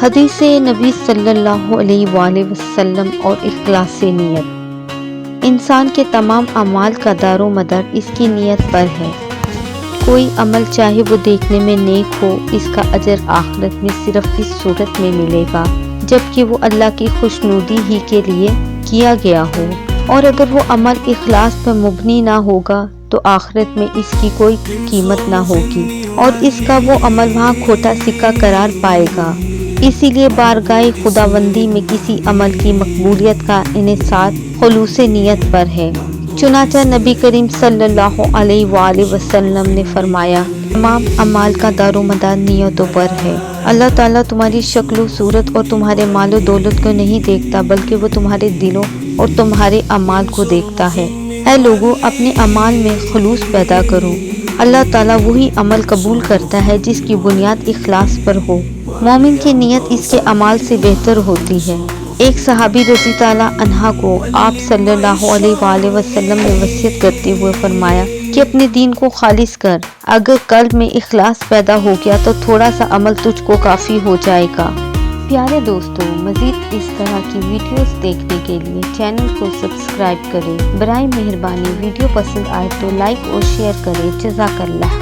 حدیث نبی صلی اللہ علیہ وآلہ وسلم اور اخلاص نیت۔ انسان کے تمام اعمال کا دار و مدار اس کی نیت پر ہے۔ کوئی عمل چاہے وہ دیکھنے میں نیک ہو، اس کا اجر آخرت میں صرف اس صورت میں ملے گا جبکہ وہ اللہ کی خوشنودی ہی کے لیے کیا گیا ہو، اور اگر وہ عمل اخلاص پر مبنی نہ ہوگا تو آخرت میں اس کی کوئی قیمت نہ ہوگی اور اس کا وہ عمل وہاں کھوٹا سکہ قرار پائے گا۔ اسی لیے بارگاہ خداوندی میں کسی عمل کی مقبولیت کا انحصار خلوص نیت پر ہے۔ چنانچہ نبی کریم صلی اللہ علیہ وآلہ وسلم نے فرمایا، تمام اعمال کا دار و مدار نیتوں پر ہے۔ اللہ تعالیٰ تمہاری شکل و صورت اور تمہارے مال و دولت کو نہیں دیکھتا بلکہ وہ تمہارے دلوں اور تمہارے اعمال کو دیکھتا ہے۔ اے لوگو، اپنے اعمال میں خلوص پیدا کرو۔ اللہ تعالیٰ وہی عمل قبول کرتا ہے جس کی بنیاد اخلاص پر ہو۔ مومن کی نیت اس کے اعمال سے بہتر ہوتی ہے۔ ایک صحابی رضی اللہ عنہ کو آپ صلی اللہ علیہ وآلہ وسلم نے وصیت کرتے ہوئے فرمایا کہ اپنے دین کو خالص کر، اگر قلب میں اخلاص پیدا ہو گیا تو تھوڑا سا عمل تجھ کو کافی ہو جائے گا۔ پیارے دوستو، مزید اس طرح کی ویڈیوز دیکھنے کے لیے چینل کو سبسکرائب کریں۔ برائے مہربانی ویڈیو پسند آئے تو لائک اور شیئر کریں۔ جزاک اللہ۔